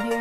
There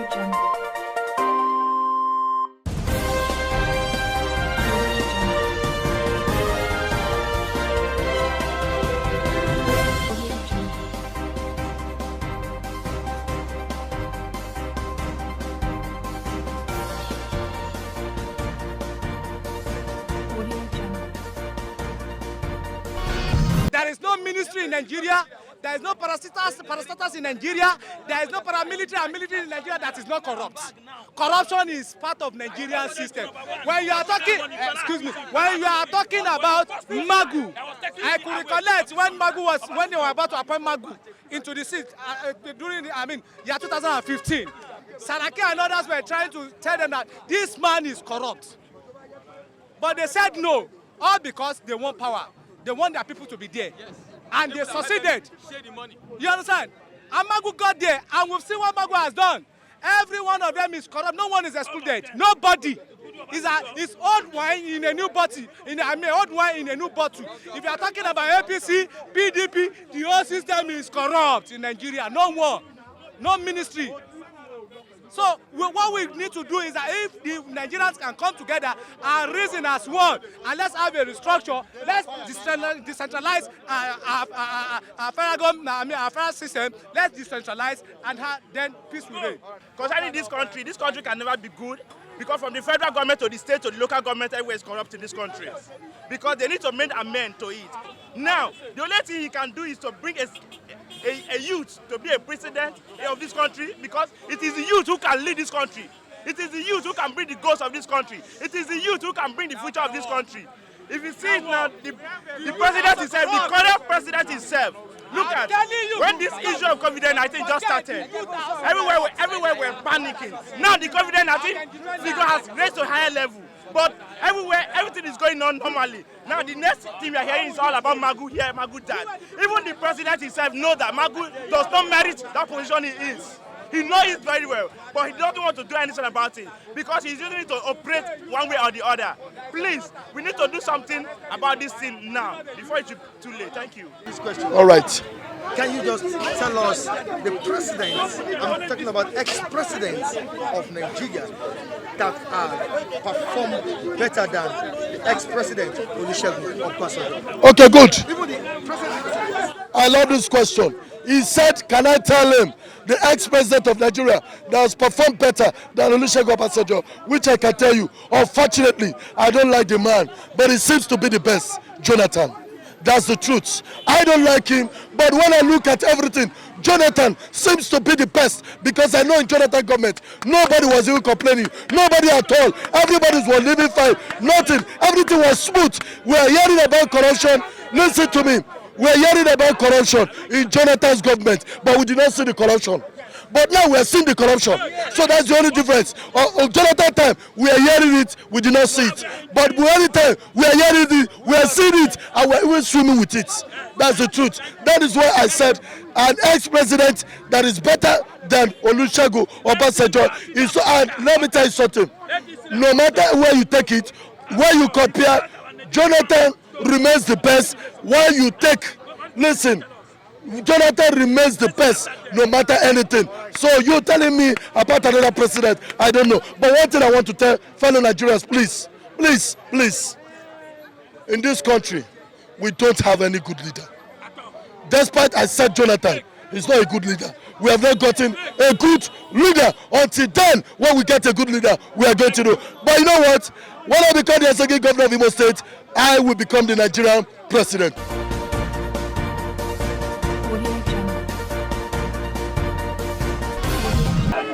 is no ministry in Nigeria. There is no parastatals in Nigeria. There is no paramilitary and military in Nigeria that is not corrupt. Corruption is part of Nigerian system. When you are talking, when you are talking about Magu, I could recollect when they were about to appoint Magu into the seat during year 2015. Saraki and others were trying to tell them that this man is corrupt, but they said no, all because they want power. They want their people to be there. Yes. And they succeeded. Share the money. You understand? And Magu got there, and we've seen what Magu has done. Every one of them is corrupt. No one is excluded. Nobody. It's old wine in a new bottle. Old wine in a new bottle. If you are talking about APC, PDP, the whole system is corrupt in Nigeria. No more. No ministry. So what we need to do is that if the Nigerians can come together and reason as one, and let's have a restructure, let's decentralize our federal system, let's decentralize, and then peace will reign. Concerning this country can never be good, because from the federal government to the state to the local government, everywhere is corrupt in this country. Because they need to make amend to it. Now, the only thing he can do is to bring a youth to be a president of this country, because it is the youth who can lead this country. It is the youth who can bring the goals of this country. It is the youth who can bring the future of this country. If you see it now, the president himself, the current president himself, look at when this issue of COVID-19 just started. Everywhere we're panicking. Now the COVID-19 figure has raised to a higher level. But everywhere, everything is going on normally. Now the next thing we are hearing is all about Magu here, Magu that. Even the president himself knows that Magu does not merit that position he is. He knows it very well, but he doesn't want to do anything about it because he's using it to operate one way or the other. Please, we need to do something about this thing now, before it's too late. Thank you. This question. All right. Can you just tell us the presidents, I'm talking about ex-presidents of Nigeria, that perform better than the ex-president Olusegun Obasanjo? Okay, good. Even the president. I love this question. He said, can I tell him, the ex-president of Nigeria that has performed better than Olusegun Obasanjo, which I can tell you, unfortunately, I don't like the man, but he seems to be the best, Jonathan. That's the truth. I don't like him, but when I look at everything, Jonathan seems to be the best, because I know in Jonathan government, nobody was even complaining. Nobody at all. Everybody was living fine. Nothing. Everything was smooth. We are hearing about corruption. Listen to me. We are hearing about corruption in Jonathan's government, but we did not see the corruption. But now we are seeing the corruption. So that's the only difference. On Jonathan time, we are hearing it, we did not see it. But Buhari time, we are hearing it, we are seeing it, and we are even swimming with it. That's the truth. That is why I said an ex-president that is better than Olusegun Obasanjo is. And let me tell you something. No matter where you take it, where you compare, Jonathan remains the best. While you take, listen, Jonathan remains the best no matter anything. So you telling me about another president, I don't know. But one thing I want to tell fellow Nigerians, please, please, please, in this country, we don't have any good leader. Despite I said Jonathan, he's not a good leader. We have not gotten a good leader. Until then, when we get a good leader, we are going to do. But you know what? When I become the second governor of Imo State, I will become the Nigerian president.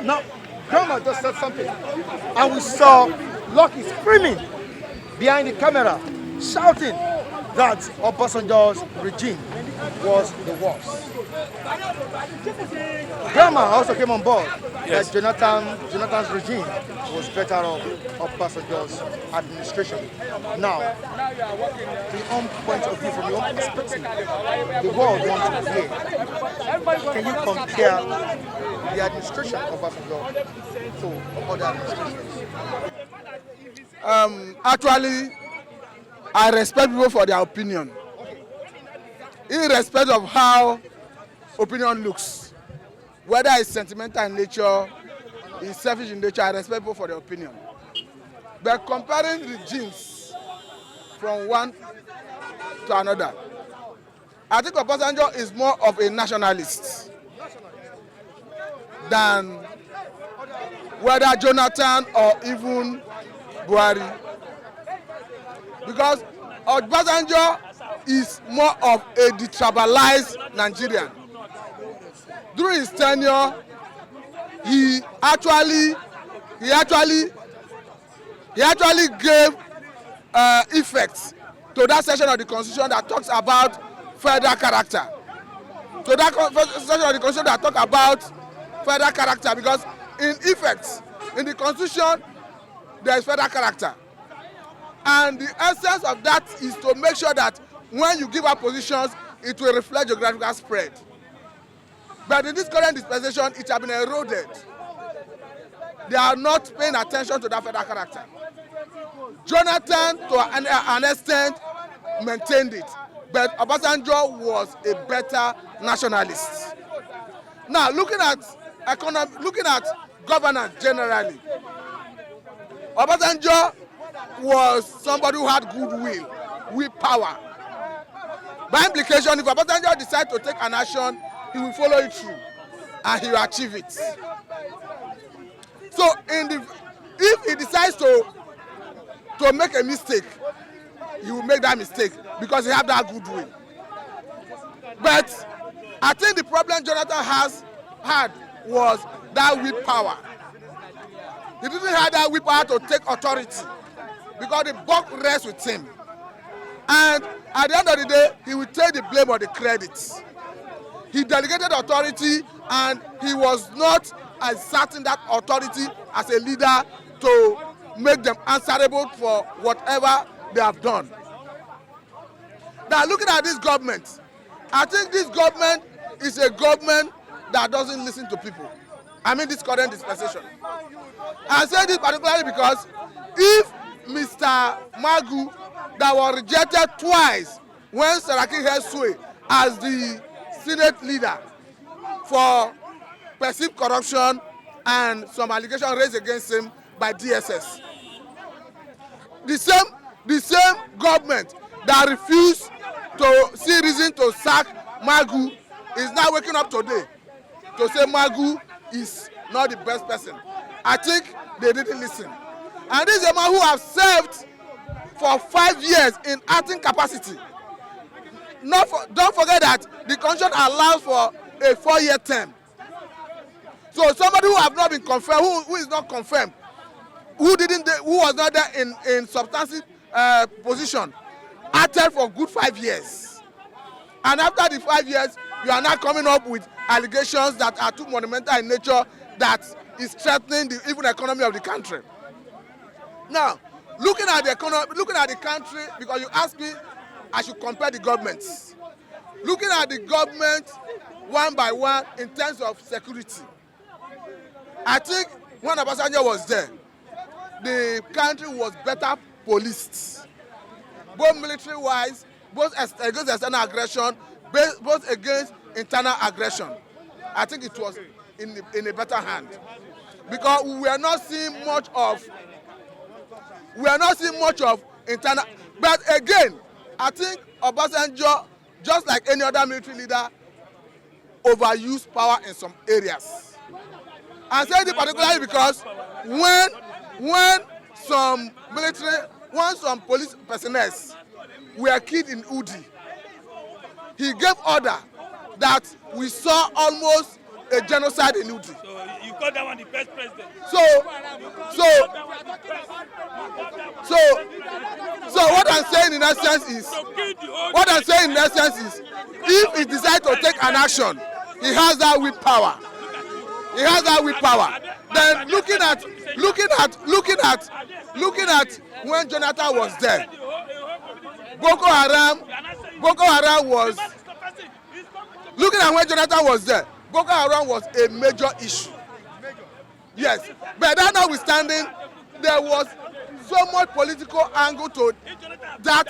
Now, Grandma just said something, and we saw Lucky screaming behind the camera, shouting that Obasanjo's regime was the worst. Grandma also came on board that Jonathan's regime was better off Obasanjo's administration. Now, from your own point of view, from your own perspective, the world wants to hear. Can you compare the administration of Obasanjo to other administrations? Actually, I respect people for their opinion, irrespective of how opinion looks, whether it's sentimental in nature is selfish in nature. I respect people for their opinion. But comparing regimes from one to another, I think Obasanjo is more of a nationalist than whether Jonathan or even Buhari. Because Obasanjo is more of a detribalized Nigerian. During his tenure, he actually gave effect to that section of the Constitution that talks about federal character. To that section of the Constitution that talks about federal character, because in effect, in the Constitution, there is federal character. And the essence of that is to make sure that when you give out positions, it will reflect geographical spread. But in this current dispensation, it has been eroded. They are not paying attention to that federal character. Jonathan, to an extent, maintained it, but Obasanjo was a better nationalist. Now, looking at governance generally, Obasanjo was somebody who had goodwill, willpower. By implication, if Obasanjo decides to take an action, he will follow it through, and he will achieve it. So, if he decides to make a mistake, he will make that mistake because he has that goodwill. But I think the problem Jonathan had was that willpower. He didn't have that willpower to take authority because the buck rests with him. And at the end of the day, he will take the blame or the credit. He delegated authority, and he was not exerting that authority as a leader to make them answerable for whatever they have done. Now, looking at this government, I think this government is a government that doesn't listen to people. I mean, this current dispensation. I say this particularly because if Mr. Magu, that was rejected twice when Saraki held sway as the Senate leader for perceived corruption and some allegations raised against him by DSS. The same government that refused to see reason to sack Magu is now waking up today to say Magu is not the best person. I think they didn't listen. And this is a man who has served for 5 years in acting capacity. Don't forget that the Constitution allows for a 4-year term. So somebody who have not been confirmed, who is not confirmed, who was not there in substantive position, acted for good 5 years. And after the 5 years, you are now coming up with allegations that are too monumental in nature that is threatening the even economy of the country. Now, looking at the economy, looking at the country, because you asked me, I should compare the governments. Looking at the government one by one in terms of security, I think when Obasanjo was there, the country was better policed, both military-wise, both against external aggression, both against internal aggression. I think it was in a better hand, because we are not seeing much of internal. But again, I think Obasanjo, just like any other military leader, overused power in some areas. I say this particularly because when some police personnel were killed in Udi, he gave order that we saw almost a genocide in Udi. So you call that one the best president? So what I'm saying in essence is, if he decides to take an action, he has that willpower. Then looking at when Jonathan was there, Boko Haram was. Looking at when Jonathan was there, Boko Haram was a major issue. Yes, but that notwithstanding, there was so much political angle to that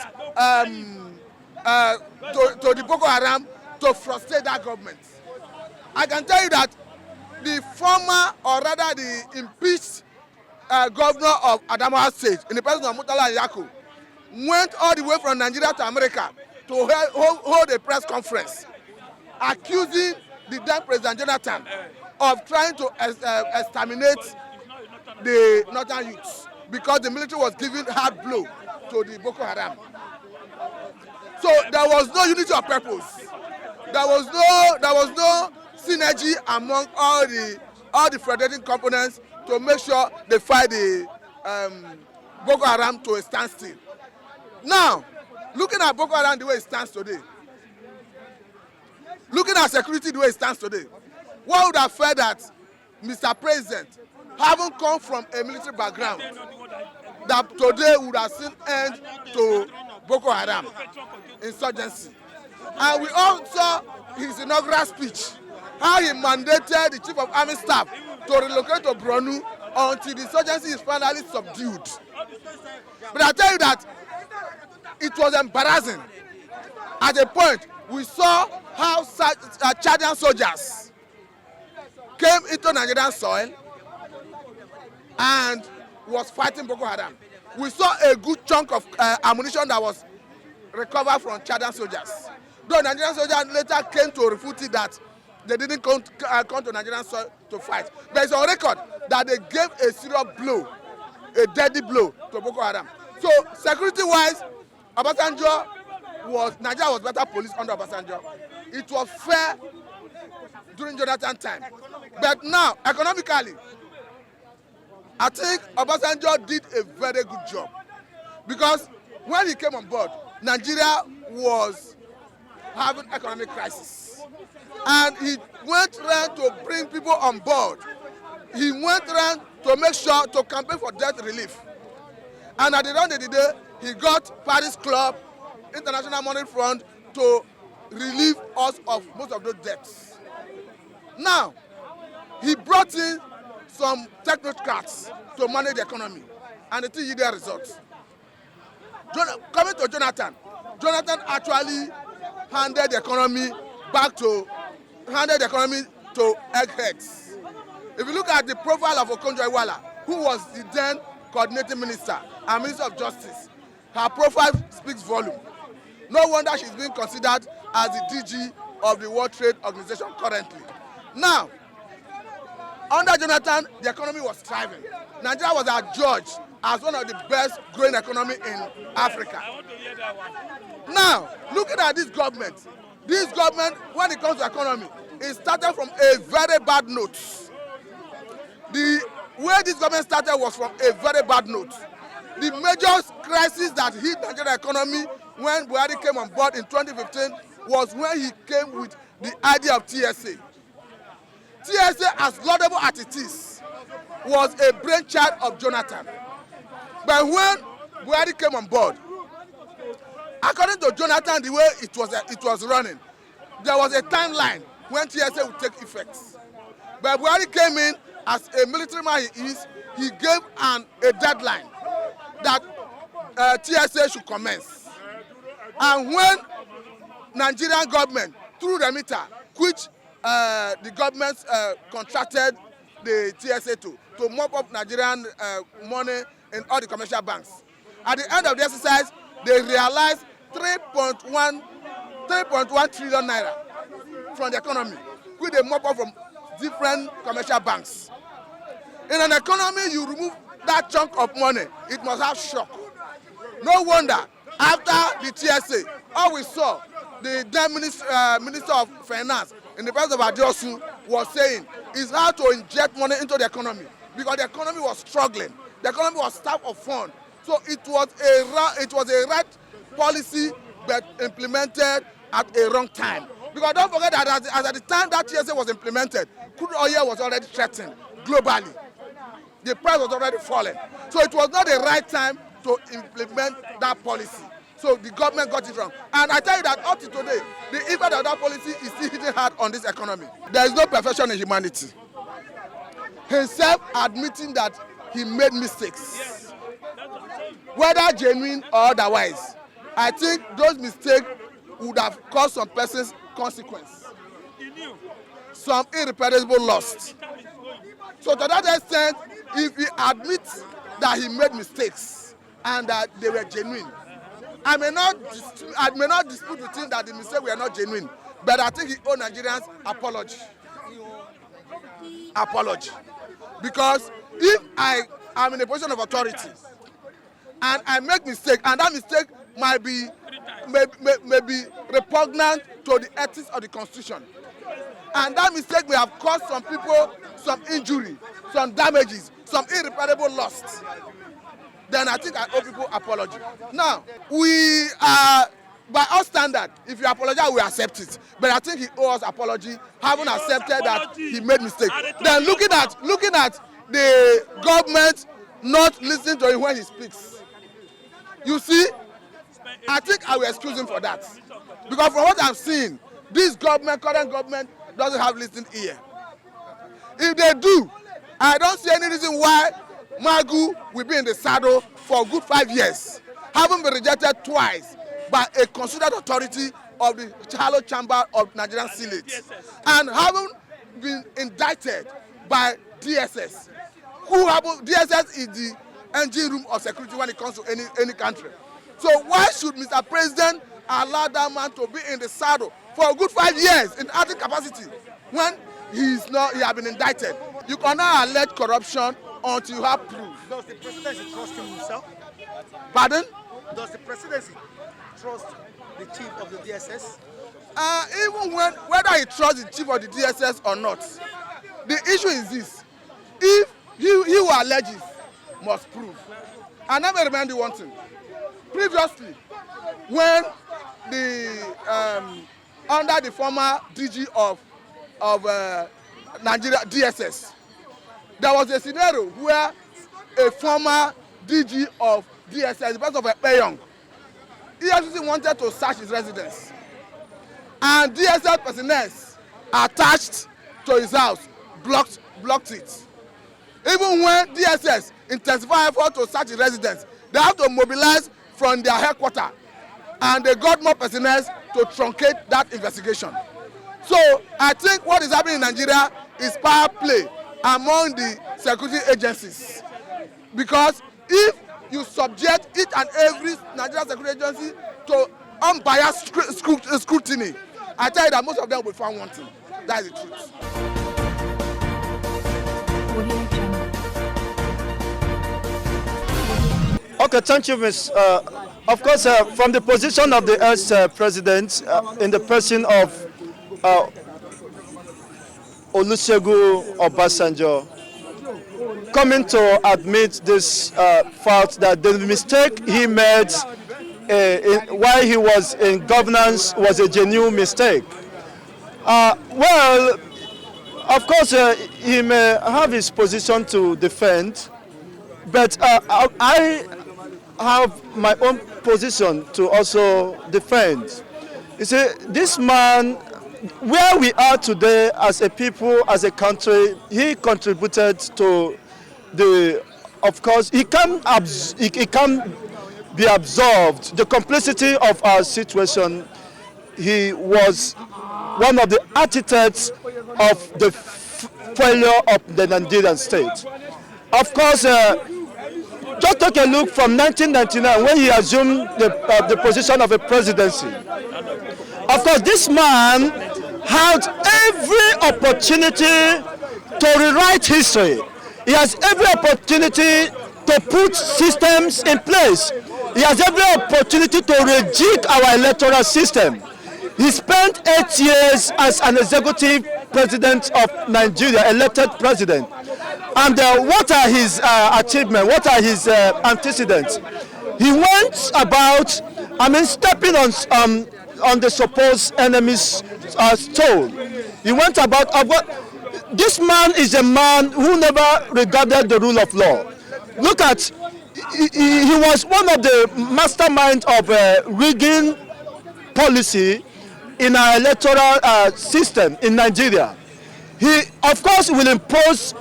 to the Boko Haram to frustrate that government. I can tell you that the former, or rather the impeached governor of Adamawa State, in the person of Murtala Nyako, went all the way from Nigeria to America to hold a press conference accusing the then President Jonathan of trying to exterminate the northern youths because the military was giving hard blow to the Boko Haram. So there was no unity of purpose. There was no synergy among all the federating components to make sure they fight the Boko Haram to a standstill. Now, looking at Boko Haram the way it stands today, looking at security the way it stands today, one would have felt that Mr. President, having come from a military background, that today would have seen end to Boko Haram insurgency. And we all saw his inaugural speech, how he mandated the Chief of Army Staff to relocate to Borno until the insurgency is finally subdued. But I tell you that it was embarrassing. At a point, we saw how Chadian soldiers came into Nigerian soil and was fighting Boko Haram. We saw a good chunk of ammunition that was recovered from Chadian soldiers. Though Nigerian soldiers later came to refute it that they didn't come to Nigerian soil to fight. There is a record that they gave a serious blow, a deadly blow to Boko Haram. So security-wise, Nigeria was better policed under Obasanjo. It was fair during Jonathan time. But now, economically, I think Obasanjo did a very good job. Because when he came on board, Nigeria was having economic crisis. And he went around to bring people on board. He went around to make sure to campaign for debt relief. And at the end of the day, he got Paris Club, International Money Fund to relieve us of most of those debts. Now, he brought in some technocrats to manage the economy, and it yielded results. Coming to Jonathan actually handed the economy to eggheads. If you look at the profile of Okonjo-Iweala, who was the then coordinating minister and minister of justice, her profile speaks volume. No wonder she's being considered as the DG of the World Trade Organization currently. Now, under Jonathan, the economy was thriving. Nigeria was adjudged as one of the best growing economy in Africa. Now, looking at this government, when it comes to economy, it started from a very bad note. The way this government started was from a very bad note. The major crisis that hit Nigerian economy when Buhari came on board in 2015 was when he came with the idea of TSA. TSA, as laudable as it is, was a brainchild of Jonathan. But when Buhari came on board, according to Jonathan, the way it was running, there was a timeline when TSA would take effect. But Buhari came in as a military man he is, he gave a deadline that TSA should commence. And when Nigerian government, through remitter, which the government contracted the TSA to mop up Nigerian money in all the commercial banks. At the end of the exercise, they realized 3.1 trillion naira from the economy, which they mop up from different commercial banks. In an economy, you remove that chunk of money, it must have shock. No wonder, after the TSA, all we saw, the then Minister of Finance, in the presence of Adeosun, was saying is how to inject money into the economy, because the economy was struggling. The economy was starved of funds. So it was a right policy, but implemented at a wrong time. Because don't forget that at the time that TSA was implemented, crude oil was already threatened globally. The price was already falling. So it was not the right time to implement that policy. So the government got it wrong. And I tell you that up to today, the impact of that policy is still hitting hard on this economy. There is no perfection in humanity. Himself admitting that he made mistakes, whether genuine or otherwise, I think those mistakes would have caused some person's consequence. some irreparable loss. So to that extent, if he admits that he made mistakes and that they were genuine, I may not dispute with him that the mistakes were not genuine, but I think he owes Nigerians apology. Because if I am in a position of authority and I make mistake, and that mistake might be may be repugnant to the ethics of the Constitution, and that mistake may have caused some people some injury, some damages, some irreparable loss, then I think I owe people apology. Now, we are, by our standard, if you apologize, we accept it. But I think he owes us apology, having accepted that he made mistake. Then looking at the government not listening to him when he speaks. You see, I think I will excuse him for that. Because from what I'm seeing, this government, current government, doesn't have listening ear. If they do, I don't see any reason why Magu will be in the saddle for a good 5 years, having been rejected twice by a considered authority of the Charlo Chamber of Nigerian Senate, and having been indicted by DSS, DSS is the engine room of security when it comes to any country. So why should Mr. President allow that man to be in the saddle for a good 5 years in acting capacity when he has been indicted? You cannot allege corruption until you have proof. Does the presidency trust him himself? Pardon? Does the presidency trust the chief of the DSS? Even whether he trusts the chief of the DSS or not, the issue is this: if he who alleges must prove. And let me remind you one thing. Previously, when under the former DG of Nigeria DSS, there was a scenario where a former DG of DSS, the person of Ekpeyong, EFCC wanted to search his residence, and DSS personnel attached to his house blocked it. Even when DSS intensified effort to search his residence, they have to mobilize from their headquarters, and they got more personnel to truncate that investigation. So I think what is happening in Nigeria is power play among the security agencies, because if you subject each and every Nigerian security agency to unbiased scrutiny, I tell you that most of them will be found wanting. That is the truth. Okay, thank you, Ms. Of course, from the position of the ex-president in the person of Olusegun Obasanjo, coming to admit this fact that the mistake he made while he was in governance was a genuine mistake. Well, of course, he may have his position to defend, but I have my own position to also defend. You see, this man, where we are today as a people, as a country, he contributed to the, of course, he can be absolved. The complicity of our situation, he was one of the architects of the failure of the Nigerian state. Of course, just take a look from 1999 when he assumed the position of a presidency. Of course, this man had every opportunity to rewrite history. He has every opportunity to put systems in place. He has every opportunity to rejig our electoral system. He spent 8 years as an executive president of Nigeria, elected president. And what are his achievements? What are his antecedents? He went about, stepping on the supposed enemy's toe. He went about, this man is a man who never regarded the rule of law. Look at, he was one of the masterminds of rigging policy in our electoral system in Nigeria. He, of course, will impose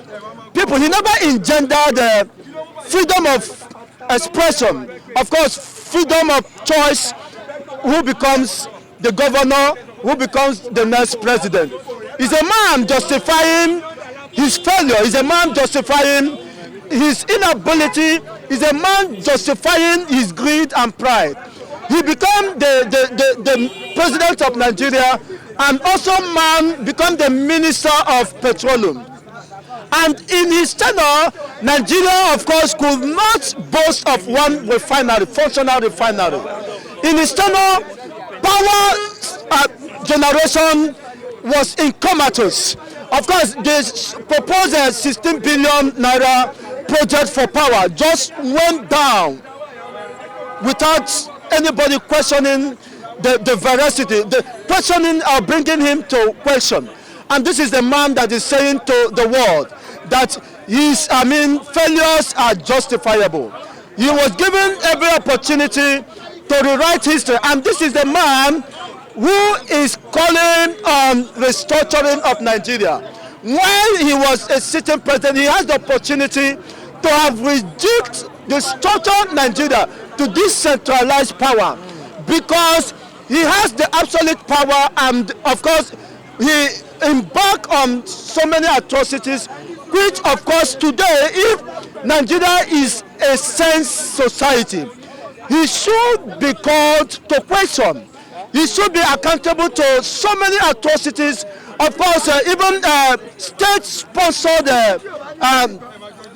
people. He never engendered freedom of expression. Of course, freedom of choice, who becomes the governor who becomes the next president. Is a man justifying his failure, is a man justifying his inability, is a man justifying his greed and pride. He became the president of Nigeria, and also man become the minister of petroleum. And in his tenure, Nigeria, of course, could not boast of one refinery, functional refinery. In his tenure, power generation was in comatose. Of course, this proposed 16 billion naira project for power just went down without anybody questioning the veracity, the questioning or bringing him to question. And this is the man that is saying to the world that his, failures are justifiable. He was given every opportunity to rewrite history, and this is the man who is calling on restructuring of Nigeria. While he was a sitting president, he has the opportunity to have reduced the structured Nigeria to decentralized power, because he has the absolute power, and of course he embarked on so many atrocities, which of course today, if Nigeria is a sane society, he should be called to question. He should be accountable to so many atrocities. Of course, even state-sponsored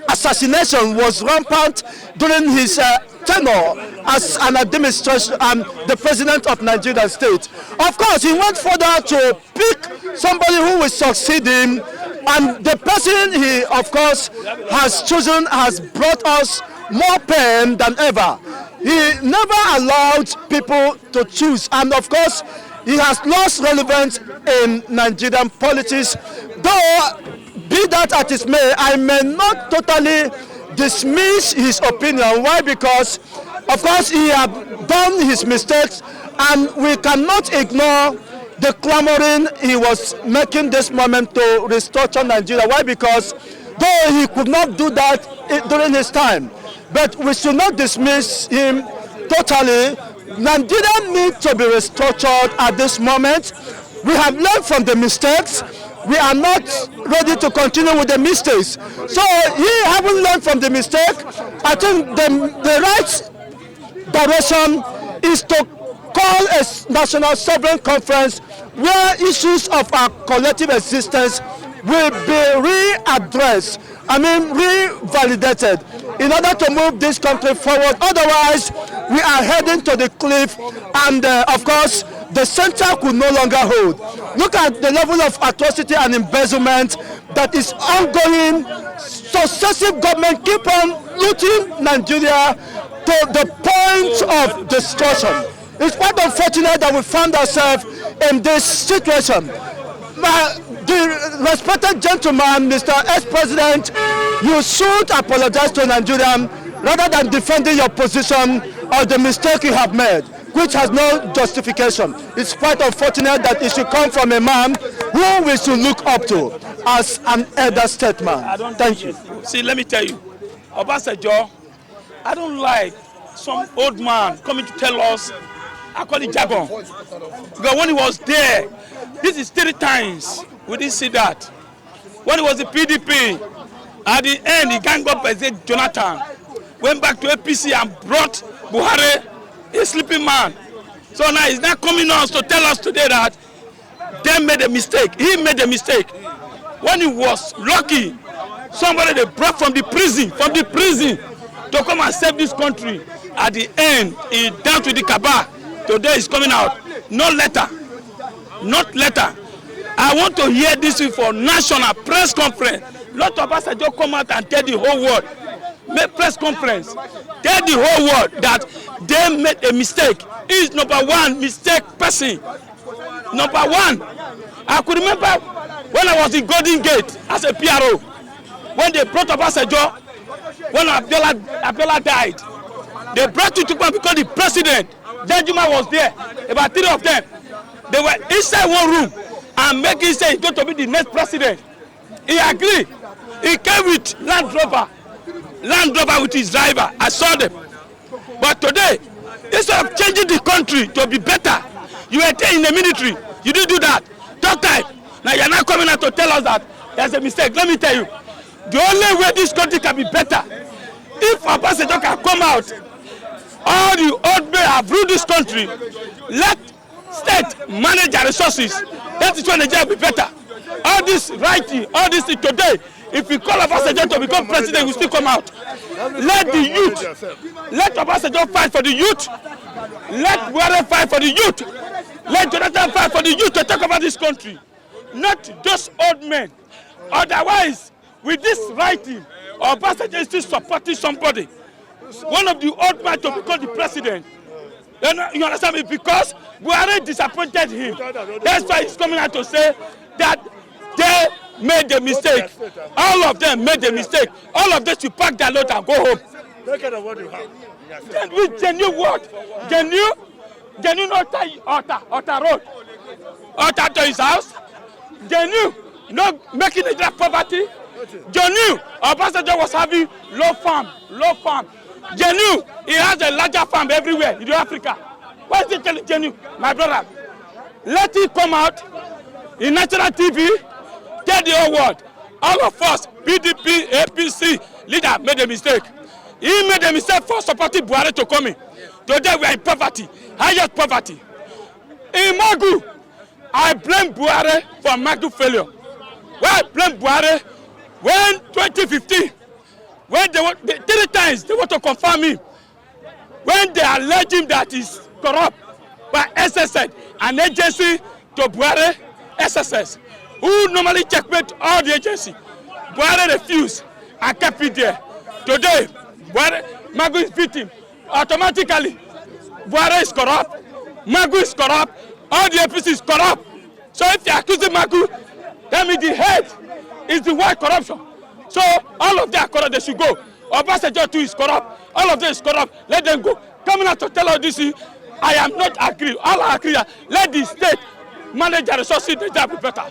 assassination was rampant during his tenure as an administration and the president of Nigerian state. Of course, he went further to pick somebody who will succeed him, and the person he, of course, has chosen has brought us more pain than ever. He never allowed people to choose, and of course, he has lost relevance in Nigerian politics. Though, be that as it may, I may not totally dismiss his opinion. Why? Because, of course, he has done his mistakes, and we cannot ignore the clamoring he was making this moment to restructure Nigeria. Why? Because though he could not do that during his time, but we should not dismiss him totally. Nigeria needs to be restructured at this moment. We have learned from the mistakes. We are not ready to continue with the mistakes. So he haven't learned from the mistake. I think the right direction is to call a national sovereign conference where issues of our collective existence will be readdressed, revalidated, in order to move this country forward. Otherwise, we are heading to the cliff, and of course, the center could no longer hold. Look at the level of atrocity and embezzlement that is ongoing. Successive government keep on looting Nigeria to the point of destruction. It's quite unfortunate that we found ourselves in this situation. The respected gentleman, Mr. Ex-President, you should apologize to Nigerians rather than defending your position or the mistake you have made, which has no justification. It's quite unfortunate that it should come from a man who we should look up to as an elder statesman. Thank you. See, let me tell you, Obasanjo, I don't like some old man coming to tell us, I call it jargon. Because when he was there, this is 3 times we didn't see that. When it was the PDP, at the end, he ganged up President Jonathan, went back to APC and brought Buhari, a sleeping man. So now he's not coming on to tell us today that they made a mistake. He made a mistake. When he was lucky, somebody they brought from the prison to come and save this country. At the end, he down to the cabal. Today he's coming out. No letter. Not letter. I want to hear this for national press conference. Lot of us just come out and tell the whole world. Make press conference. Tell the whole world that they made a mistake. He is number one mistake person. Number one. I could remember when I was in Golden Gate as a PRO, when they brought Obasanjo, when Abiola died, they brought you to come because the president, Danjuma, was there. About 3 of them. They were inside one room and making say he's going to be the next president. He agreed. He came with Land Rover with his driver. I saw them. But today, instead of changing the country to be better, you were there in the military. You didn't do that. Third time. Now you're not coming out to tell us that there's a mistake. Let me tell you, the only way this country can be better, if Obasanjo can come out, all the old men have ruled this country, let state manage their resources. That is when Nigeria will be better. All this writing, all this thing today, if we call Obasanjo to become president, he will still come out. Let the youth, let Obasanjo fight for the youth. Let Buhari fight for the youth. Let Jonathan fight for the youth to talk about this country. Not just old men. Otherwise, with this writing, Obasanjo is still supporting somebody. One of the old men to become the president. You understand me? Because Buhari disappointed him. That's why he's coming out to say that they made a mistake. All of them made a mistake. All of them should pack their load and go home. Look at what you have. With genuine what? Genuine Ota road. Ota to his house. Genuine not making it that poverty. Genuine Obasanjo was having low farm. Genuine he has a larger farm everywhere in Africa. Why is he telling genuine? My brother, let it come out in national TV. Tell the whole world, all of us, PDP, APC leader made a mistake. He made a mistake for supporting Buhari to come in. Today we are in poverty, highest poverty. In Magu, I blame Buhari for Magu failure. Why I blame Buhari? When 2015, when they 3 times they want to confirm him, when they allege him that he's corrupt by SSS, an agency to Buhari, SSS, who normally checkmate all the agency. Buhari refused and kept it there. Today, Magu is beating. Automatically, Buhari is corrupt, Magu is corrupt, all the APC is corrupt. So if they are accusing Magu, that means the head is the white corruption. So all of them are corrupt, they should go. Obasanjo too is corrupt, all of them is corrupt, let them go. Coming out to tell us this, I am not agree. All I agree that let the state manage their resources, they will be better.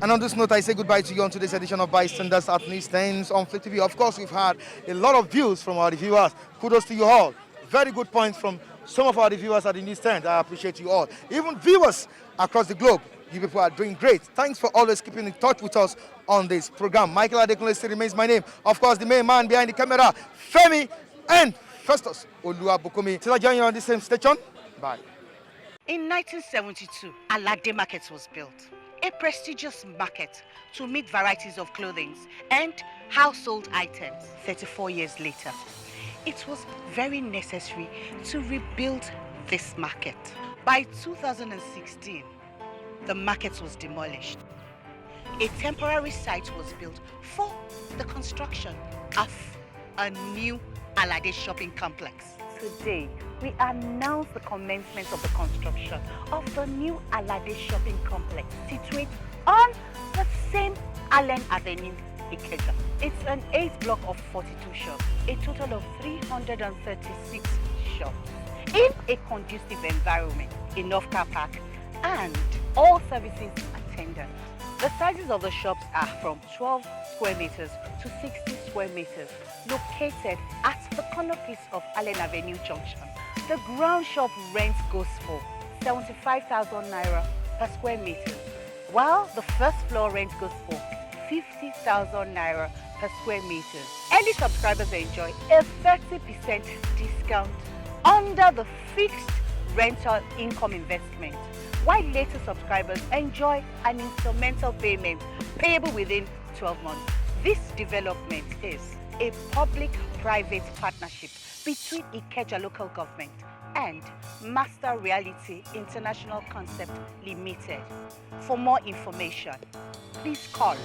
And on this note, I say goodbye to you on today's edition of Bystanders at Newsstands on Flip TV. Of course, we've had a lot of views from our reviewers. Kudos to you all. Very good points from some of our reviewers at the Newsstand. I appreciate you all. Even viewers across the globe, you people are doing great. Thanks for always keeping in touch with us on this program. Michael Adekunle still remains my name. Of course, the main man behind the camera, Femi and Festus Oluwabukumi. Till I join you on the same station. Bye. In 1972, Alade Market was built. A prestigious market to meet varieties of clothing and household items. 34 years later, it was very necessary to rebuild this market. By 2016, the market was demolished. A temporary site was built for the construction of a new Alade shopping complex. Today, we announce the commencement of the construction of the new Alade shopping complex situated on the same Allen Avenue, Ikeja. It's an 8-block of 42 shops, a total of 336 shops, in a conducive environment, enough car park, and all services attended. The sizes of the shops are from 12 square meters to 60 square meters, located at the corner piece of Allen Avenue Junction. The ground shop rent goes for 75,000 naira per square meter, while the first floor rent goes for 50,000 naira per square meter. Early subscribers enjoy a 30% discount under the fixed rental income investment, while later subscribers enjoy an instrumental payment payable within 12 months. This development is a public-private partnership between Ikeja local government and Master Reality International Concept Limited. For more information, please call